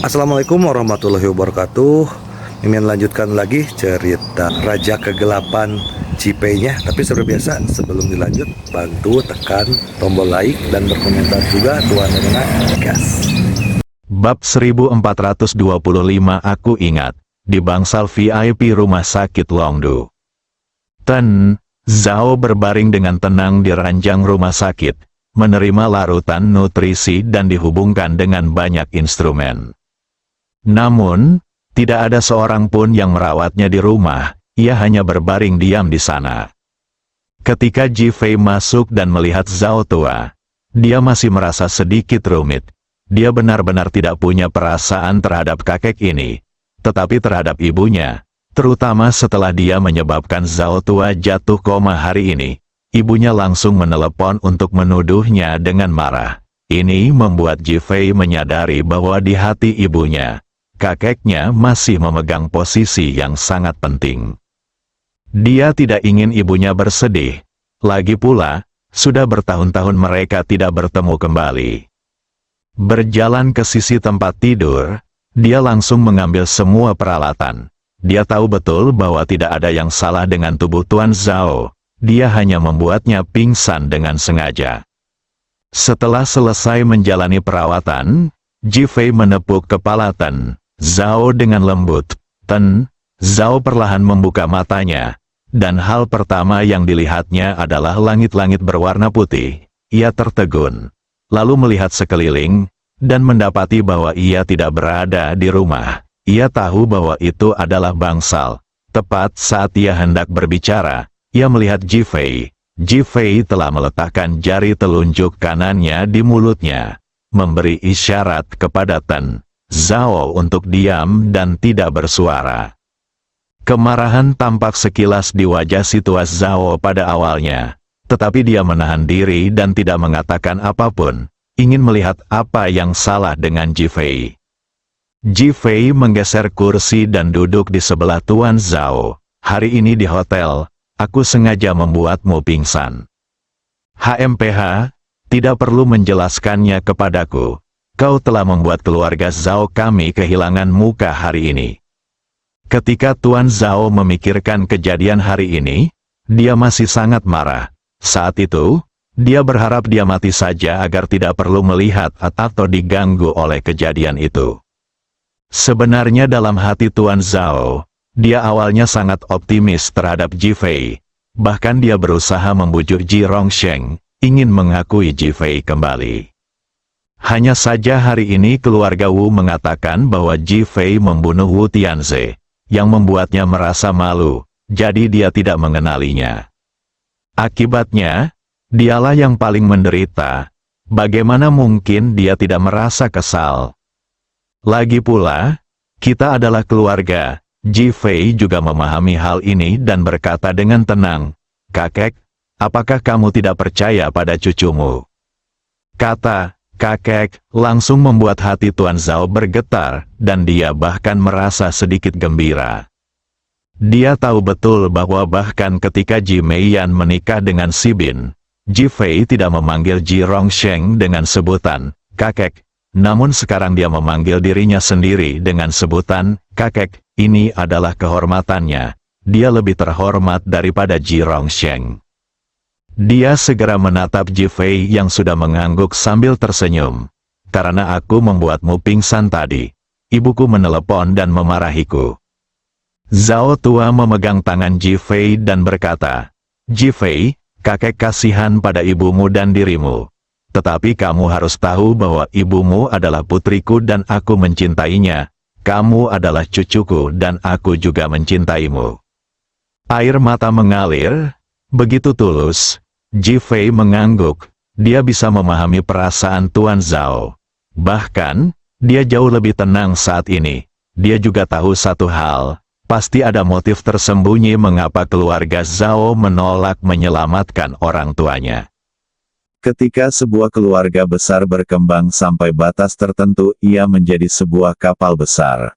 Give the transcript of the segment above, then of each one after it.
Assalamualaikum warahmatullahi wabarakatuh. Mimin lanjutkan lagi cerita Raja Kegelapan Cipenya. Tapi seperti biasa, sebelum dilanjut, bantu tekan tombol like dan berkomentar juga Tuan Rena gas. Bab 1425. Aku ingat, di bangsal VIP rumah sakit Longdu. Ten Zhao berbaring dengan tenang di ranjang rumah sakit, menerima larutan nutrisi dan dihubungkan dengan banyak instrumen. Namun, tidak ada seorang pun yang merawatnya di rumah, ia hanya berbaring diam di sana. Ketika Ji Fei masuk dan melihat Zhao tua, dia masih merasa sedikit rumit. Dia benar-benar tidak punya perasaan terhadap kakek ini, tetapi terhadap ibunya, terutama setelah dia menyebabkan Zhao tua jatuh koma hari ini. Ibunya langsung menelepon untuk menuduhnya dengan marah. Ini membuat Ji Fei menyadari bahwa di hati ibunya, kakeknya masih memegang posisi yang sangat penting. Dia tidak ingin ibunya bersedih. Lagi pula, sudah bertahun-tahun mereka tidak bertemu kembali. Berjalan ke sisi tempat tidur, dia langsung mengambil semua peralatan. Dia tahu betul bahwa tidak ada yang salah dengan tubuh Tuan Zhao. Dia hanya membuatnya pingsan dengan sengaja. Setelah selesai menjalani perawatan, Ji Fei menepuk kepala Ten Zhao dengan lembut. Ten Zhao perlahan membuka matanya, dan hal pertama yang dilihatnya adalah langit-langit berwarna putih. Ia tertegun, lalu melihat sekeliling, dan mendapati bahwa ia tidak berada di rumah. Ia tahu bahwa itu adalah bangsal. Tepat saat ia hendak berbicara, ia melihat Ji Fei. Ji Fei telah meletakkan jari telunjuk kanannya di mulutnya, memberi isyarat kepada Ten Zhao untuk diam dan tidak bersuara. Kemarahan tampak sekilas di wajah si tua Zhao pada awalnya, tetapi dia menahan diri dan tidak mengatakan apapun, ingin melihat apa yang salah dengan Ji Fei. Ji Fei menggeser kursi dan duduk di sebelah Tuan Zhao. Hari ini di hotel, aku sengaja membuatmu pingsan. HMPH, tidak perlu menjelaskannya kepadaku. Kau telah membuat keluarga Zhao kami kehilangan muka hari ini. Ketika Tuan Zhao memikirkan kejadian hari ini, dia masih sangat marah. Saat itu, dia berharap dia mati saja agar tidak perlu melihat atau diganggu oleh kejadian itu. Sebenarnya dalam hati Tuan Zhao, dia awalnya sangat optimis terhadap Ji Fei. Bahkan dia berusaha membujuk Ji Rongsheng, ingin mengakui Ji Fei kembali. Hanya saja hari ini keluarga Wu mengatakan bahwa Ji Fei membunuh Wu Tianze, yang membuatnya merasa malu, jadi dia tidak mengenalinya. Akibatnya, dialah yang paling menderita. Bagaimana mungkin dia tidak merasa kesal? Lagi pula, kita adalah keluarga. Ji Fei juga memahami hal ini dan berkata dengan tenang, "Kakek, apakah kamu tidak percaya pada cucumu?" Kata kakek langsung membuat hati Tuan Zhao bergetar, dan dia bahkan merasa sedikit gembira. Dia tahu betul bahwa bahkan ketika Ji Meiyan menikah dengan Si Bin, Ji Fei tidak memanggil Ji Rongsheng dengan sebutan kakek, namun sekarang dia memanggil dirinya sendiri dengan sebutan kakek. Ini adalah kehormatannya. Dia lebih terhormat daripada Ji Rongsheng. Dia segera menatap Ji Fei yang sudah mengangguk sambil tersenyum. Karena aku membuatmu pingsan tadi, ibuku menelepon dan memarahiku. Zhao tua memegang tangan Ji Fei dan berkata, "Ji Fei, kakek kasihan pada ibumu dan dirimu. Tetapi kamu harus tahu bahwa ibumu adalah putriku dan aku mencintainya. Kamu adalah cucuku dan aku juga mencintaimu." Air mata mengalir, begitu tulus. Ji Fei mengangguk, dia bisa memahami perasaan Tuan Zhao. Bahkan, dia jauh lebih tenang saat ini. Dia juga tahu satu hal, pasti ada motif tersembunyi mengapa keluarga Zhao menolak menyelamatkan orang tuanya. Ketika sebuah keluarga besar berkembang sampai batas tertentu, ia menjadi sebuah kapal besar.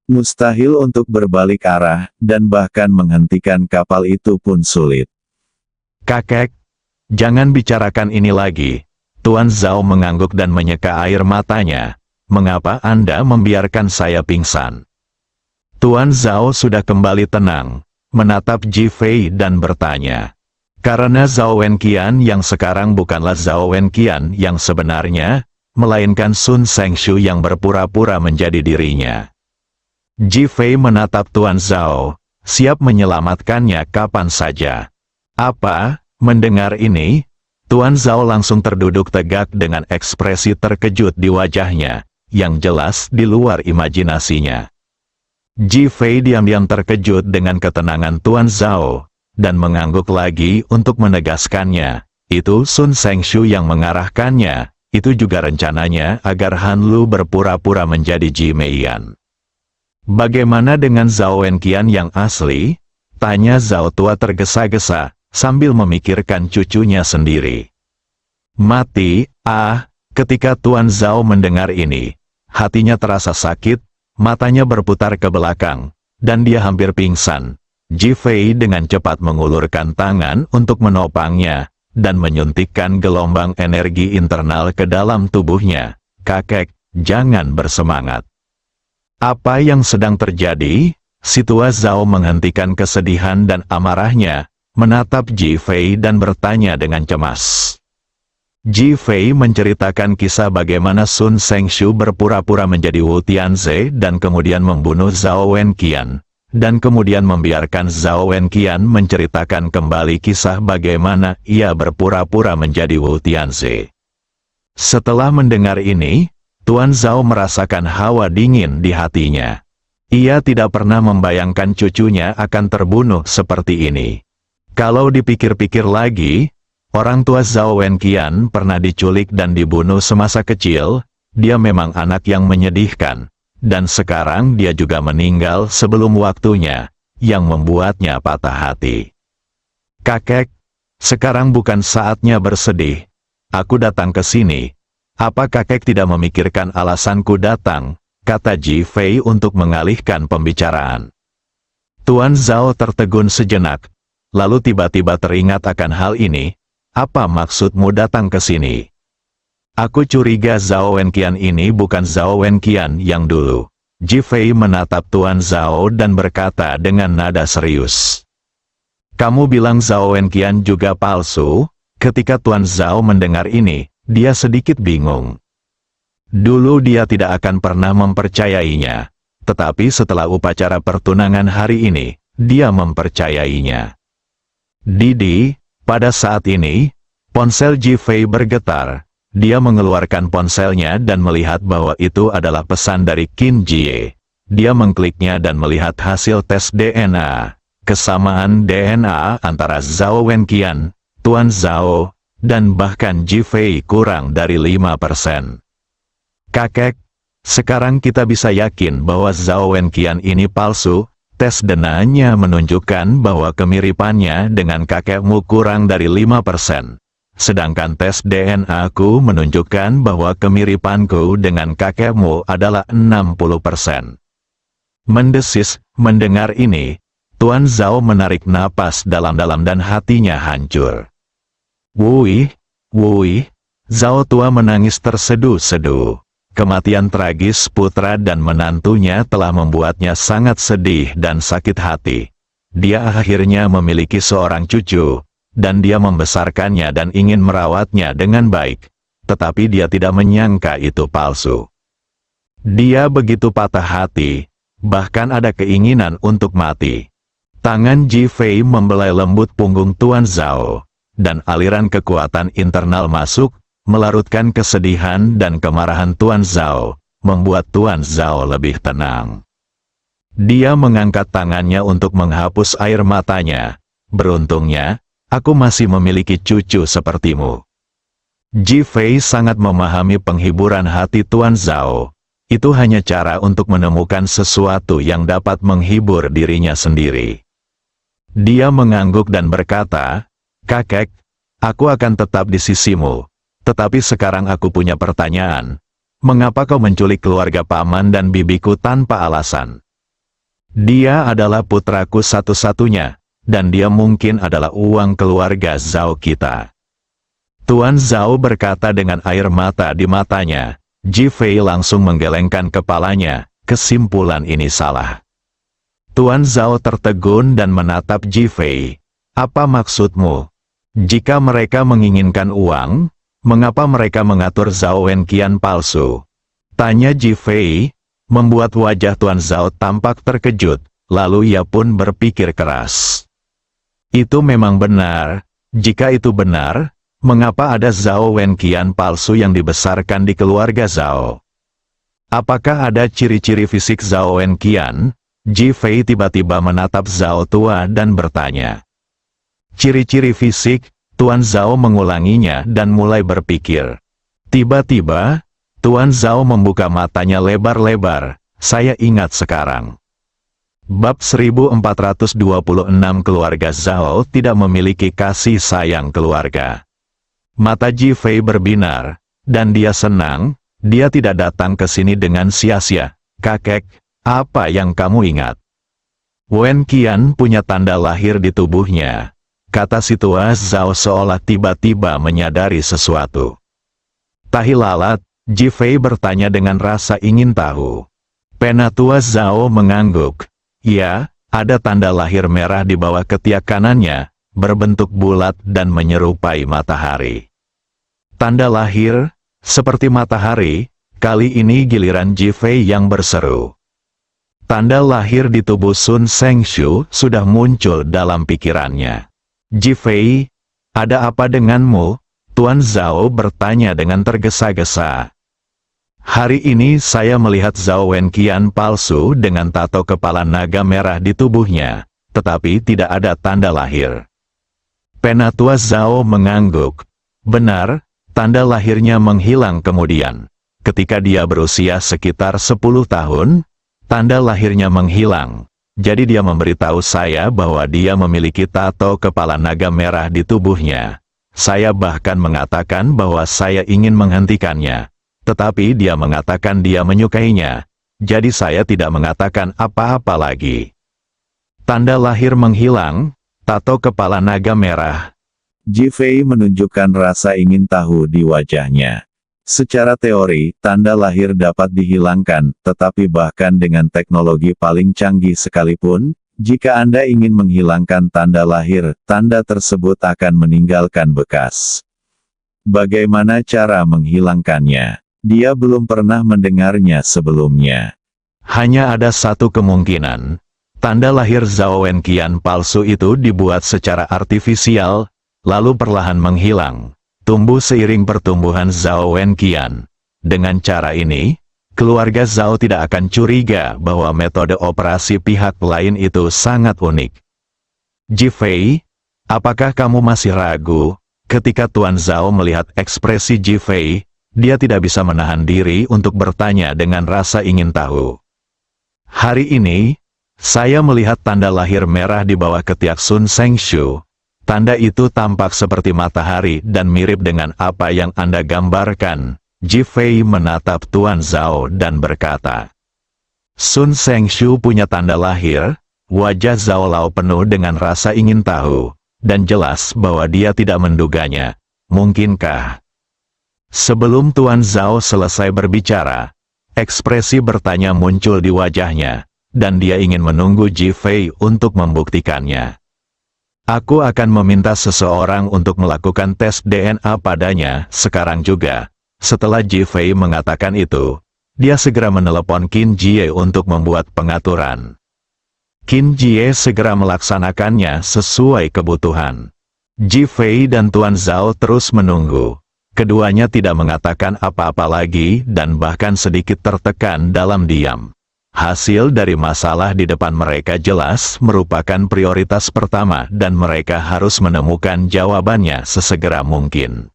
Mustahil untuk berbalik arah, dan bahkan menghentikan kapal itu pun sulit. "Kakek, jangan bicarakan ini lagi." Tuan Zhao mengangguk dan menyeka air matanya. mengapa Anda membiarkan saya pingsan? Tuan Zhao sudah kembali tenang, menatap Ji Fei dan bertanya. Karena Zhao Wenqian yang sekarang bukanlah Zhao Wenqian yang sebenarnya, melainkan Sun Sengshu yang berpura-pura menjadi dirinya. Ji Fei menatap Tuan Zhao, siap menyelamatkannya kapan saja. Apa? Mendengar ini, Tuan Zhao langsung terduduk tegak dengan ekspresi terkejut di wajahnya, yang jelas di luar imajinasinya. Ji Fei diam-diam terkejut dengan ketenangan Tuan Zhao, dan mengangguk lagi untuk menegaskannya. Itu Sun Sengshu yang mengarahkannya, itu juga rencananya agar Han Lu berpura-pura menjadi Ji Meian. Bagaimana dengan Zhao Wenqian yang asli? Tanya Zhao tua tergesa-gesa, sambil memikirkan cucunya sendiri. Mati, ketika Tuan Zhao mendengar ini, hatinya terasa sakit, matanya berputar ke belakang, dan dia hampir pingsan. Ji Fei dengan cepat mengulurkan tangan untuk menopangnya, dan menyuntikkan gelombang energi internal ke dalam tubuhnya. Kakek, jangan bersemangat. Apa yang sedang terjadi? Si tua Zhao menghentikan kesedihan dan amarahnya, menatap Ji Fei dan bertanya dengan cemas. Ji Fei menceritakan kisah bagaimana Sun Sengshu berpura-pura menjadi Wu Tianze dan kemudian membunuh Zhao Wenqian, dan kemudian membiarkan Zhao Wenqian menceritakan kembali kisah bagaimana ia berpura-pura menjadi Wu Tianze. Setelah mendengar ini, Tuan Zhao merasakan hawa dingin di hatinya. Ia tidak pernah membayangkan cucunya akan terbunuh seperti ini. Kalau dipikir-pikir lagi, orang tua Zhao Wenqian pernah diculik dan dibunuh semasa kecil, dia memang anak yang menyedihkan, dan sekarang dia juga meninggal sebelum waktunya, yang membuatnya patah hati. Kakek, sekarang bukan saatnya bersedih. Aku datang ke sini. Apa kakek tidak memikirkan alasanku datang? Kata Ji Fei untuk mengalihkan pembicaraan. Tuan Zhao tertegun sejenak, lalu tiba-tiba teringat akan hal ini. Apa maksudmu datang ke sini? Aku curiga Zhao Wenqian ini bukan Zhao Wenqian yang dulu. Ji Fei menatap Tuan Zhao dan berkata dengan nada serius. Kamu bilang Zhao Wenqian juga palsu? Ketika Tuan Zhao mendengar ini, dia sedikit bingung. Dulu dia tidak akan pernah mempercayainya, tetapi setelah upacara pertunangan hari ini, dia mempercayainya. Didi, pada saat ini, ponsel Ji Fei bergetar. Dia mengeluarkan ponselnya dan melihat bahwa itu adalah pesan dari Qin Jie. Dia mengkliknya dan melihat hasil tes DNA. Kesamaan DNA antara Zhao Wenqian, Tuan Zhao, dan bahkan Ji Fei kurang dari 5%. Kakek, sekarang kita bisa yakin bahwa Zhao Wenqian ini palsu. Tes DNA-nya menunjukkan bahwa kemiripannya dengan kakekmu kurang dari 5%. Sedangkan tes DNA-ku menunjukkan bahwa kemiripanku dengan kakekmu adalah 60%. Mendesis, mendengar ini, Tuan Zhao menarik napas dalam-dalam dan hatinya hancur. Wui, Zhao tua menangis terseduh-seduh. Kematian tragis putra dan menantunya telah membuatnya sangat sedih dan sakit hati. Dia akhirnya memiliki seorang cucu, dan dia membesarkannya dan ingin merawatnya dengan baik. Tetapi dia tidak menyangka itu palsu. Dia begitu patah hati, bahkan ada keinginan untuk mati. Tangan Ji Fei membelai lembut punggung Tuan Zhao, dan aliran kekuatan internal masuk, melarutkan kesedihan dan kemarahan Tuan Zhao, membuat Tuan Zhao lebih tenang. Dia mengangkat tangannya untuk menghapus air matanya. Beruntungnya, aku masih memiliki cucu sepertimu. Ji Fei sangat memahami penghiburan hati Tuan Zhao. Itu hanya cara untuk menemukan sesuatu yang dapat menghibur dirinya sendiri. Dia mengangguk dan berkata, Kakek, aku akan tetap di sisimu. Tetapi sekarang aku punya pertanyaan. Mengapa kau menculik keluarga paman dan bibiku tanpa alasan? Dia adalah putraku satu-satunya, dan dia mungkin adalah uang keluarga Zhao kita. Tuan Zhao berkata dengan air mata di matanya, Ji Fei langsung menggelengkan kepalanya, kesimpulan ini salah. Tuan Zhao tertegun dan menatap Ji Fei. Apa maksudmu? Jika mereka menginginkan uang, mengapa mereka mengatur Zhao Wenqian palsu? Tanya Ji Fei, membuat wajah Tuan Zhao tampak terkejut, lalu ia pun berpikir keras. Itu memang benar. Jika itu benar, mengapa ada Zhao Wenqian palsu yang dibesarkan di keluarga Zhao? Apakah ada ciri-ciri fisik Zhao Wenqian? Ji Fei tiba-tiba menatap Zhao tua dan bertanya. Ciri-ciri fisik, Tuan Zhao mengulanginya dan mulai berpikir. Tiba-tiba, Tuan Zhao membuka matanya lebar-lebar. Saya ingat sekarang. Bab 1426 keluarga Zhao tidak memiliki kasih sayang keluarga. Mata Ji Fei berbinar, dan dia senang, dia tidak datang ke sini dengan sia-sia. Kakek, apa yang kamu ingat? Wenqian punya tanda lahir di tubuhnya, kata si tua Zhao seolah tiba-tiba menyadari sesuatu. Tahi lalat, Ji Fei bertanya dengan rasa ingin tahu. Penatua Zhao mengangguk. Ya, ada tanda lahir merah di bawah ketiak kanannya, berbentuk bulat dan menyerupai matahari. Tanda lahir, seperti matahari, kali ini giliran Ji Fei yang berseru. Tanda lahir di tubuh Sun Sengshu sudah muncul dalam pikirannya. Ji Fei, ada apa denganmu? Tuan Zhao bertanya dengan tergesa-gesa. Hari ini saya melihat Zhao Wenqian palsu dengan tato kepala naga merah di tubuhnya, tetapi tidak ada tanda lahir. Penatua Zhao mengangguk. Benar, tanda lahirnya menghilang kemudian. Ketika dia berusia sekitar 10 tahun, tanda lahirnya menghilang. Jadi dia memberitahu saya bahwa dia memiliki tato kepala naga merah di tubuhnya. Saya bahkan mengatakan bahwa saya ingin menghentikannya. Tetapi dia mengatakan dia menyukainya. Jadi saya tidak mengatakan apa-apa lagi. Tanda lahir menghilang, tato kepala naga merah. Ji Fei menunjukkan rasa ingin tahu di wajahnya. Secara teori, tanda lahir dapat dihilangkan, tetapi bahkan dengan teknologi paling canggih sekalipun, jika Anda ingin menghilangkan tanda lahir, tanda tersebut akan meninggalkan bekas. Bagaimana cara menghilangkannya? Dia belum pernah mendengarnya sebelumnya. Hanya ada satu kemungkinan. Tanda lahir Zhao Wenqian palsu itu dibuat secara artifisial, lalu perlahan menghilang, tumbuh seiring pertumbuhan Zhao Wenqian. Dengan cara ini, keluarga Zhao tidak akan curiga bahwa metode operasi pihak lain itu sangat unik. Ji Fei, apakah kamu masih ragu? Ketika Tuan Zhao melihat ekspresi Ji Fei, dia tidak bisa menahan diri untuk bertanya dengan rasa ingin tahu. Hari ini, saya melihat tanda lahir merah di bawah ketiak Sun Sengshu. Tanda itu tampak seperti matahari dan mirip dengan apa yang Anda gambarkan. Ji Fei menatap Tuan Zhao dan berkata, Sun Sengshu punya tanda lahir. Wajah Zhao Lao penuh dengan rasa ingin tahu, dan jelas bahwa dia tidak menduganya. Mungkinkah? Sebelum Tuan Zhao selesai berbicara, ekspresi bertanya muncul di wajahnya, dan dia ingin menunggu Ji Fei untuk membuktikannya. Aku akan meminta seseorang untuk melakukan tes DNA padanya sekarang juga. Setelah Ji Fei mengatakan itu, dia segera menelepon Qin Jie untuk membuat pengaturan. Qin Jie segera melaksanakannya sesuai kebutuhan. Ji Fei dan Tuan Zhao terus menunggu. Keduanya tidak mengatakan apa-apa lagi dan bahkan sedikit tertekan dalam diam. Hasil dari masalah di depan mereka jelas merupakan prioritas pertama dan mereka harus menemukan jawabannya sesegera mungkin.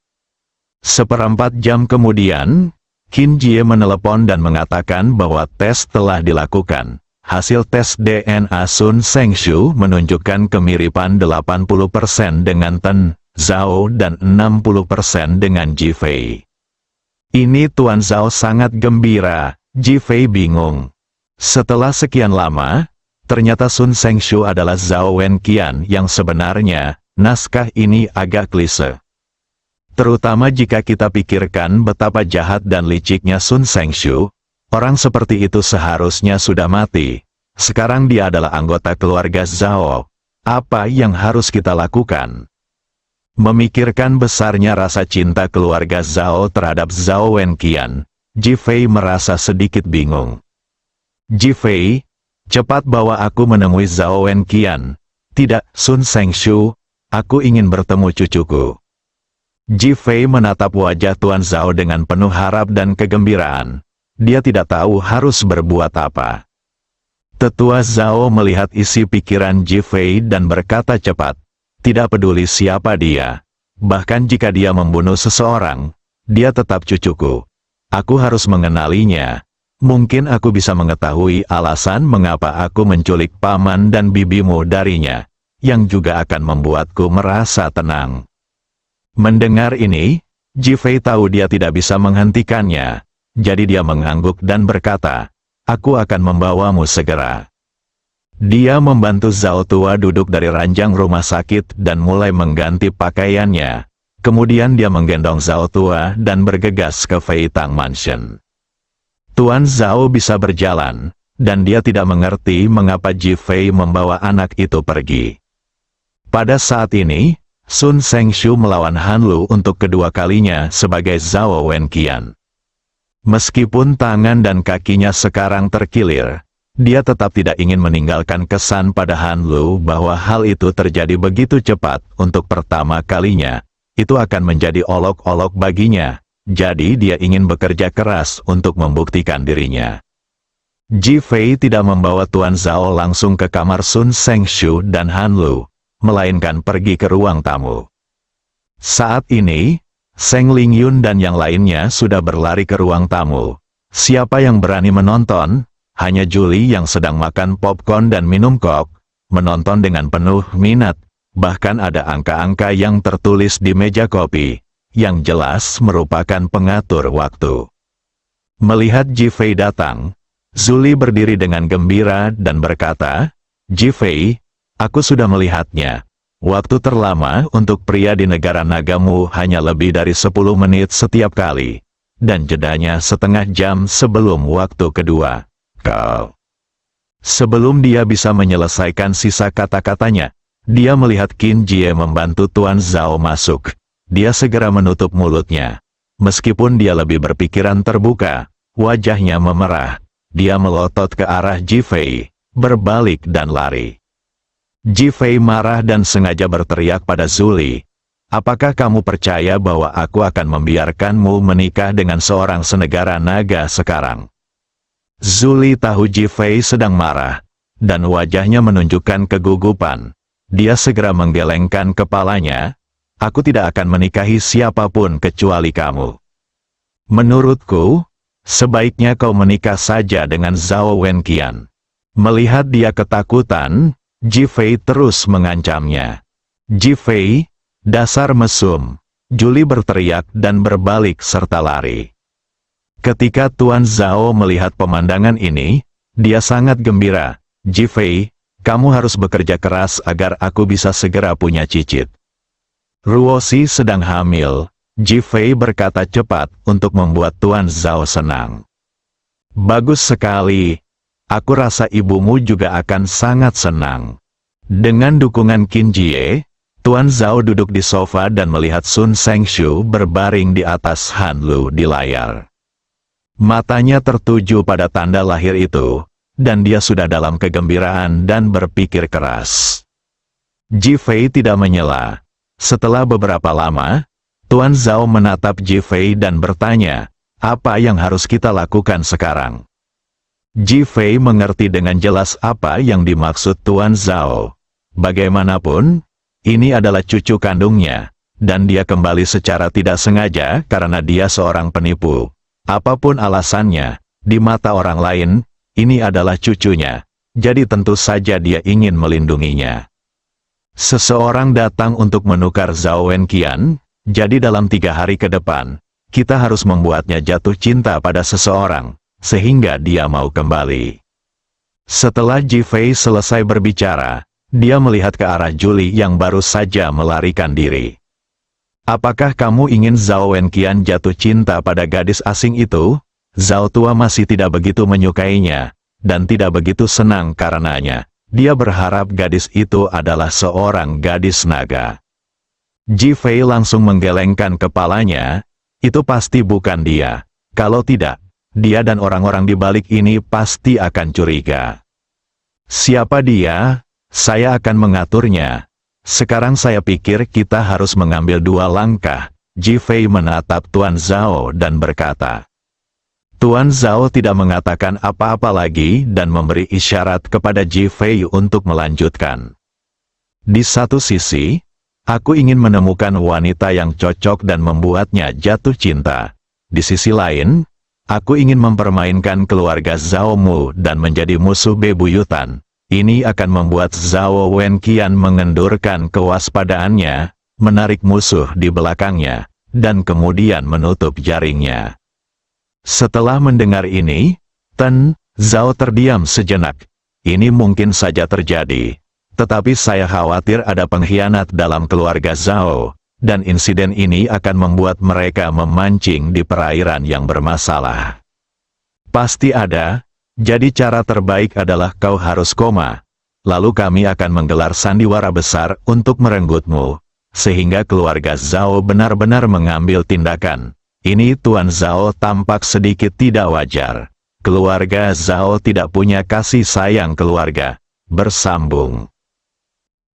Seperempat jam kemudian, Qin Jie menelepon dan mengatakan bahwa tes telah dilakukan. Hasil tes DNA Sun Sengshu menunjukkan kemiripan 80% dengan Ten Zhao dan 60% dengan Ji Fei. Ini Tuan Zhao sangat gembira, Ji Fei bingung. Setelah sekian lama, ternyata Sun Sengshu adalah Zhao Wenqian yang sebenarnya. Naskah ini agak klise. Terutama jika kita pikirkan betapa jahat dan liciknya Sun Sengshu, orang seperti itu seharusnya sudah mati. Sekarang dia adalah anggota keluarga Zhao. Apa yang harus kita lakukan? Memikirkan besarnya rasa cinta keluarga Zhao terhadap Zhao Wenqian, Ji Fei merasa sedikit bingung. Ji Fei, cepat bawa aku menemui Zhao Wenqian. Tidak, Sun Sengshu, aku ingin bertemu cucuku. Ji Fei menatap wajah Tuan Zhao dengan penuh harap dan kegembiraan. Dia tidak tahu harus berbuat apa. Tetua Zhao melihat isi pikiran Ji Fei dan berkata cepat, tidak peduli siapa dia. Bahkan jika dia membunuh seseorang, dia tetap cucuku. Aku harus mengenalinya. Mungkin aku bisa mengetahui alasan mengapa aku menculik paman dan bibimu darinya, yang juga akan membuatku merasa tenang. Mendengar ini, Ji Fei tahu dia tidak bisa menghentikannya, jadi dia mengangguk dan berkata, aku akan membawamu segera. Dia membantu Zhao tua duduk dari ranjang rumah sakit dan mulai mengganti pakaiannya. Kemudian dia menggendong Zhao tua dan bergegas ke Fei Tang Mansion. Tuan Zhao bisa berjalan, dan dia tidak mengerti mengapa Ji Fei membawa anak itu pergi. Pada saat ini, Sun Sengshu melawan Han Lu untuk kedua kalinya sebagai Zhao Wenqian. Meskipun tangan dan kakinya sekarang terkilir, dia tetap tidak ingin meninggalkan kesan pada Han Lu bahwa hal itu terjadi begitu cepat untuk pertama kalinya. Itu akan menjadi olok-olok baginya, jadi dia ingin bekerja keras untuk membuktikan dirinya. Ji Fei tidak membawa Tuan Zhao langsung ke kamar Sun Sengshu dan Han Lu, melainkan pergi ke ruang tamu. Saat ini, Seng Lingyun dan yang lainnya sudah berlari ke ruang tamu. Siapa yang berani menonton? Hanya Julie yang sedang makan popcorn dan minum kok, menonton dengan penuh minat. Bahkan ada angka-angka yang tertulis di meja kopi, yang jelas merupakan pengatur waktu. Melihat Ji Fei datang, Julie berdiri dengan gembira dan berkata, Ji Fei, aku sudah melihatnya. Waktu terlama untuk pria di negara nagamu hanya lebih dari 10 menit setiap kali, dan jedanya setengah jam sebelum waktu kedua. Kau. Sebelum dia bisa menyelesaikan sisa kata-katanya, dia melihat Qin Jie membantu Tuan Zhao masuk. Dia segera menutup mulutnya. Meskipun dia lebih berpikiran terbuka, wajahnya memerah. Dia melotot ke arah Ji Fei, berbalik dan lari. Ji Fei marah dan sengaja berteriak pada Julie, apakah kamu percaya bahwa aku akan membiarkanmu menikah dengan seorang senegara naga sekarang? Julie tahu Ji Fei sedang marah, dan wajahnya menunjukkan kegugupan. Dia segera menggelengkan kepalanya, aku tidak akan menikahi siapapun kecuali kamu. Menurutku, sebaiknya kau menikah saja dengan Zhao Wenqian. Melihat dia ketakutan, Ji Fei terus mengancamnya. Ji Fei, dasar mesum. Julie berteriak dan berbalik serta lari. Ketika Tuan Zhao melihat pemandangan ini, dia sangat gembira. Ji Fei, kamu harus bekerja keras agar aku bisa segera punya cicit. Ruosi sedang hamil. Ji Fei berkata cepat untuk membuat Tuan Zhao senang. Bagus sekali. Aku rasa ibumu juga akan sangat senang. Dengan dukungan Qin Jie, Tuan Zhao duduk di sofa dan melihat Sun Sengshu berbaring di atas Han Lu di layar. Matanya tertuju pada tanda lahir itu, dan dia sudah dalam kegembiraan dan berpikir keras. Ji Fei tidak menyela. Setelah beberapa lama, Tuan Zhao menatap Ji Fei dan bertanya, apa yang harus kita lakukan sekarang? Ji Fei mengerti dengan jelas apa yang dimaksud Tuan Zhao. Bagaimanapun, ini adalah cucu kandungnya, dan dia kembali secara tidak sengaja karena dia seorang penipu. Apapun alasannya, di mata orang lain, ini adalah cucunya, jadi tentu saja dia ingin melindunginya. Seseorang datang untuk menukar Zhao Wenqian, jadi dalam 3 hari ke depan, kita harus membuatnya jatuh cinta pada seseorang, sehingga dia mau kembali. Setelah Ji Fei selesai berbicara, dia melihat ke arah Julie yang baru saja melarikan diri. Apakah kamu ingin Zhao Wenqian jatuh cinta pada gadis asing itu? Zhao tua masih tidak begitu menyukainya, dan tidak begitu senang karenanya. Dia berharap gadis itu adalah seorang gadis naga. Ji Fei langsung menggelengkan kepalanya, itu pasti bukan dia. Kalau tidak, dia dan orang-orang di balik ini pasti akan curiga. Siapa dia? Saya akan mengaturnya. Sekarang saya pikir kita harus mengambil 2 langkah. Ji Fei menatap Tuan Zhao dan berkata. Tuan Zhao tidak mengatakan apa-apa lagi dan memberi isyarat kepada Ji Fei untuk melanjutkan. Di satu sisi, aku ingin menemukan wanita yang cocok dan membuatnya jatuh cinta. Di sisi lain, aku ingin mempermainkan keluarga Zhao Mu dan menjadi musuh bebuyutan. Ini akan membuat Zhao Wenqian mengendurkan kewaspadaannya, menarik musuh di belakangnya, dan kemudian menutup jaringnya. Setelah mendengar ini, Tan Zhao terdiam sejenak. Ini mungkin saja terjadi, tetapi saya khawatir ada pengkhianat dalam keluarga Zhao, dan insiden ini akan membuat mereka memancing di perairan yang bermasalah. Pasti ada. Jadi cara terbaik adalah kau harus koma. Lalu kami akan menggelar sandiwara besar untuk merenggutmu, sehingga keluarga Zhao benar-benar mengambil tindakan. Ini Tuan Zhao tampak sedikit tidak wajar. Keluarga Zhao tidak punya kasih sayang keluarga. Bersambung.